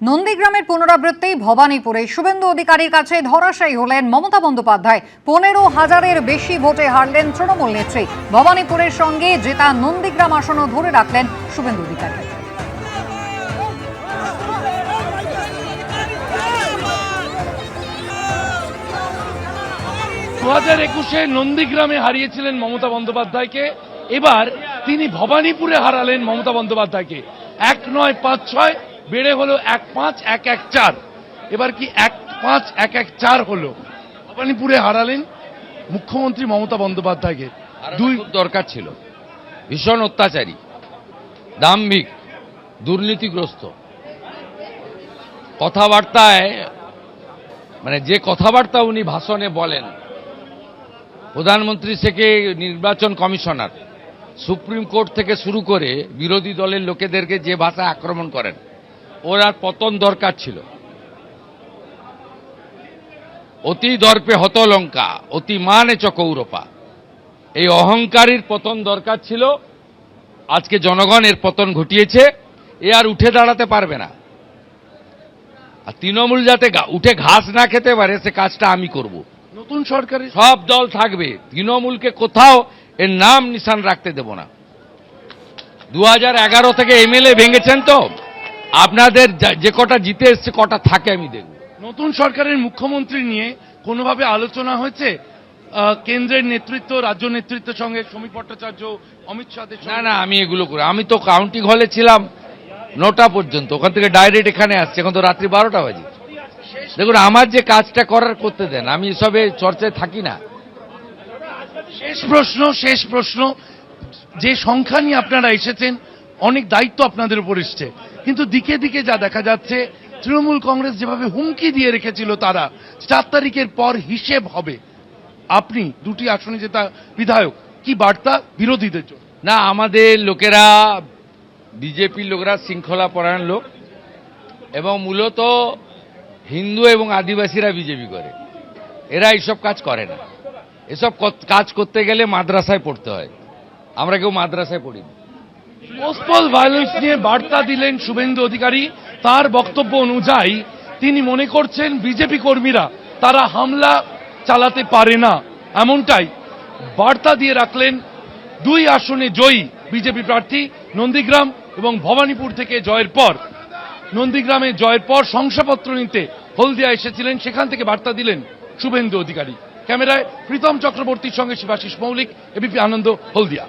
নন্দীগ্রামের পুনরাবৃত্তি ভবানীপুরে শুভেন্দু অধিকারীর কাছে ধরাশায়ী হলেন মমতা বন্দ্যোপাধ্যায়। 15,000-এর বেশি ভোটে হারলেন তৃণমূল নেত্রী। ভবানীপুরের সঙ্গে জেতা নন্দীগ্রাম আসনও ধরে রাখলেন শুভেন্দু অধিকারী। 2021-এ নন্দীগ্রামে হারিয়েছিলেন মমতা বন্দ্যোপাধ্যায়কে, এবার তিনি ভবানীপুরে হারালেন মমতা বন্দ্যোপাধ্যায়কে। 1-9-5-6 বেড়ে হলো 1-5-1-1-4, এবার কি 1-5-1-1-4 হলো। ভবানীপুরে হারালেন মুখ্যমন্ত্রী মমতা বন্দ্যোপাধ্যায়কে। দুই দরকার ছিল, ভীষণ অত্যাচারী, দাম্ভিক, দুর্নীতিগ্রস্ত কথাবার্তায়, মানে যে কথাবার্তা উনি ভাষণে বলেন, প্রধানমন্ত্রী থেকে নির্বাচন কমিশনার, সুপ্রিম কোর্ট থেকে শুরু করে বিরোধী দলের লোকেদেরকে যে ভাষায় আক্রমণ করেন, ওর আর পতন দরকার ছিল। অতি দর্পে হতলঙ্কা, অতি মানে চ কৌরপা, এই অহংকারীর পতন দরকার ছিল। আজকে জনগণ এর পতন ঘটিয়েছে, এ আর উঠে দাঁড়াতে পারবে না। আর তৃণমূল যাতে উঠে ঘাস না খেতে পারে, সে কাজটা আমি করব। নতুন সরকারের সব দল থাকবে, তৃণমূলকে কোথাও এর নাম নিশান রাখতে দেব না। 2011 থেকে এমএলএ ভেঙেছেন, তো আপনাদের যে কটা জিতে এসছে কটা থাকে আমি দেখব। নতুন সরকারের মুখ্যমন্ত্রী নিয়ে কোনোভাবে আলোচনা হয়েছে কেন্দ্রের নেতৃত্ব, রাজ্য নেতৃত্বের সঙ্গে? সমীর ভট্টাচার্য, অমিত শাহের না না, আমি এগুলো করি। আমি তো কাউন্টিং হলে ছিলাম 9টা পর্যন্ত, ওখান থেকে ডাইরেক্ট এখানে আসছে, এখন তো রাত্রি 12টা বাজে। দেখুন, আমার যে কাজটা করার করতে দেন, আমি এসবে চর্চায় থাকি না। শেষ প্রশ্ন, যে সংখ্যা নিয়ে আপনারা এসেছেন, অনেক দায়িত্ব আপনাদের উপর এসছে, কিন্তু দিকে দিকে যা দেখা যাচ্ছে, তৃণমূল কংগ্রেস যেভাবে হুমকি দিয়ে রেখেছিল তারা 4 তারিখের পর হিসেব হবে। আপনি 2টি আসনে জেতা বিধায়ক, কি বার্তা বিরোধীদের জন্য? না, আমাদের লোকেরা, বিজেপির লোকেরা শৃঙ্খলা পরায়ণ লোক, এবং মূলত হিন্দু এবং আদিবাসীরা বিজেপি করে, এরা এইসব কাজ করে না। এসব কাজ করতে গেলে মাদ্রাসায় পড়তে হয়, আমরা কেউ মাদ্রাসায় পড়িনি। পোস্টপল ভায়োলেন্স নিয়ে বার্তা দিলেন শুভেন্দু অধিকারী। তার বক্তব্য অনুযায়ী তিনি মনে করছেন বিজেপি কর্মীরা তারা হামলা চালাতে পারে না, এমনটাই বার্তা দিয়ে রাখলেন 2 আসনে জয়ী বিজেপি প্রার্থী। নন্দীগ্রাম এবং ভবানীপুর থেকে জয়ের পর, নন্দীগ্রামে জয়ের পর শংসাপত্র নিতে হলদিয়া এসেছিলেন, সেখান থেকে বার্তা দিলেন শুভেন্দু অধিকারী। ক্যামেরায় প্রীতম চক্রবর্তীর সঙ্গে শিবাশিস মৌলিক, এবিপি আনন্দ, হলদিয়া।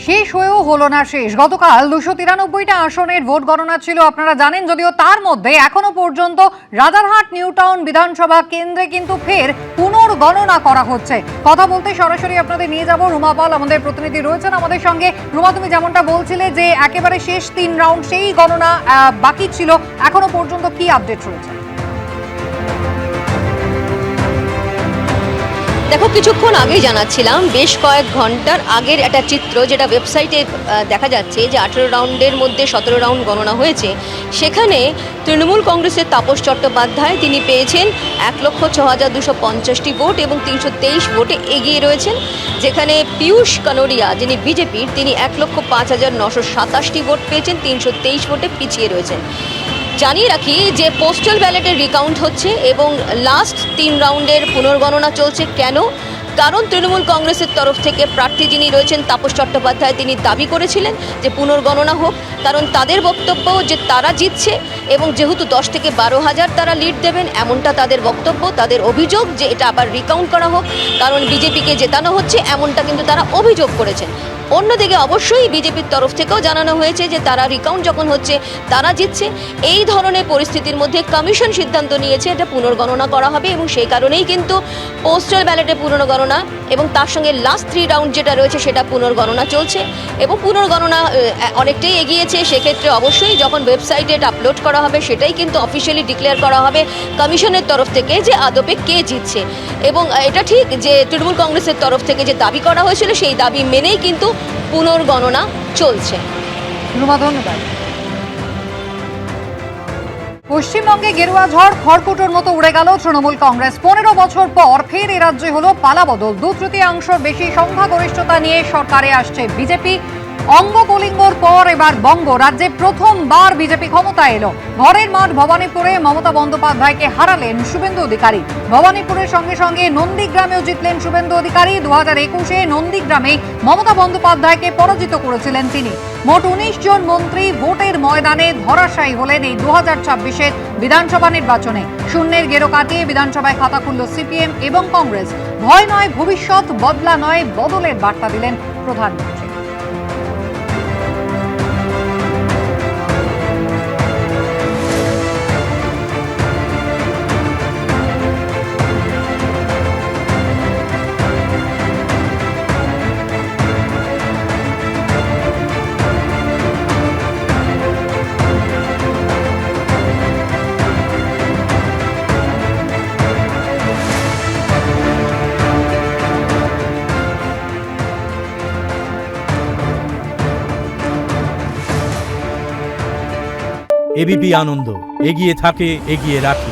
শেষ হয়েও হলো না শেষ। গতকাল 293টা আসনের ভোট গণনা ছিল, আপনারা জানেন। যদিও তার মধ্যে এখনো পর্যন্ত রাজারহাট নিউ টাউন বিধানসভা কেন্দ্রে কিন্তু ফের পুনর্গণনা করা হচ্ছে। কথা বলতে সরাসরি আপনাদের নিয়ে যাব, রুমা পাল আমাদের প্রতিনিধি রয়েছেন আমাদের সঙ্গে। রুমা, তুমি যেমনটা বলছিলে যে একেবারে শেষ 3 রাউন্ড, সেই গণনা বাকি ছিল, এখনো পর্যন্ত কি আপডেট রয়েছে? দেখো, কিছুক্ষণ আগেই জানাচ্ছিলাম, বেশ কয়েক ঘন্টার আগের একটা চিত্র যেটা ওয়েবসাইটে দেখা যাচ্ছে যে 18 রাউন্ডের মধ্যে 17 রাউন্ড গণনা হয়েছে। সেখানে তৃণমূল কংগ্রেসের তাপস চট্টোপাধ্যায় তিনি পেয়েছেন 1,06,250টি ভোট এবং 323 ভোটে এগিয়ে রয়েছেন। যেখানে পীয়ূষ কানোরিয়া, যিনি বিজেপির, তিনি 1,05,927টি ভোট পেয়েছেন, 323 ভোটে পিছিয়ে রয়েছেন। জানিয়ে রাখি যে পোস্টাল ব্যালটের রিকাউন্ট হচ্ছে এবং লাস্ট 3 রাউন্ডের পুনর্গণনা চলছে। কেন? কারণ তৃণমূল কংগ্রেসের তরফ থেকে প্রার্থী যিনি রয়েছেন তাপস চট্টোপাধ্যায়, তিনি দাবি করেছিলেন যে পুনর্গণনা হোক, কারণ তাদের বক্তব্য যে তারা জিতছে এবং যেহেতু 10 থেকে 12,000 তারা লিড দেবেন, এমনটা তাদের বক্তব্য। তাদের অভিযোগ যে এটা আবার রিকাউন্ট করা হোক, কারণ বিজেপিকে জেতানো হচ্ছে, এমনটা কিন্তু তারা অভিযোগ করেছেন। অন্যদিকে অবশ্যই বিজেপির তরফ থেকেও জানানো হয়েছে যে তারা রিকাউন্ট যখন হচ্ছে তারা জিতছে। এই ধরনের পরিস্থিতির মধ্যে কমিশন সিদ্ধান্ত নিয়েছে এটা পুনর্গণনা করা হবে এবং সেই কারণেই কিন্তু পোস্টাল ব্যালটে পুনর্গণনা এবং তার সঙ্গে লাস্ট 3 রাউন্ড যেটা রয়েছে সেটা পুনর্গণনা চলছে এবং পুনর্গণনা অনেকটাই এগিয়েছে। সেক্ষেত্রে অবশ্যই যখন ওয়েবসাইটে এটা আপলোড করা হবে, সেটাই কিন্তু অফিসিয়ালি ডিক্লেয়ার করা হবে কমিশনের তরফ থেকে যে আদপে কে জিতছে। এবং এটা ঠিক যে তৃণমূল কংগ্রেসের তরফ থেকে যে দাবি করা হয়েছিল, সেই দাবি মেনেই কিন্তু পুনর্গণনা চলছে। ধন্যবাদ। পশ্চিমবঙ্গে গেরুয়া ঝড় খড়কুটোর মতো উড়ে গেল তৃণমূল কংগ্রেস। 15 বছর পর ফের এ রাজ্যে হলো পালাবদল। 2/3 বেশি সংখ্যাগরিষ্ঠতা নিয়ে সরকারে আসছে বিজেপি। অঙ্গ কলিঙ্গর পর এবার বঙ্গ রাজ্যে প্রথমবার বিজেপি ক্ষমতায় এলো। ঘরের মাঠ ভবানীপুরে মমতা বন্দ্যোপাধ্যায়কে হারালেন শুভেন্দু অধিকারী। ভবানীপুরের সঙ্গে সঙ্গে নন্দীগ্রামেও জিতলেন শুভেন্দু অধিকারী। 2021-এ নন্দীগ্রামে মমতা বন্দ্যোপাধ্যায়কে পরাজিত করেছিলেন তিনি। মোট 19 জন মন্ত্রী ভোটের ময়দানে ধরাশায়ী হলেন এই 2026-এর বিধানসভা নির্বাচনে। শূন্যের গেরো কাটিয়ে বিধানসভায় খাতা খুলল সিপিএম এবং কংগ্রেস। ভয় নয় ভবিষ্যৎ, বদলা নয় বদলের বার্তা দিলেন প্রধানমন্ত্রী। এবিপি আনন্দ, এগিয়ে থাকে, এগিয়ে রাখে।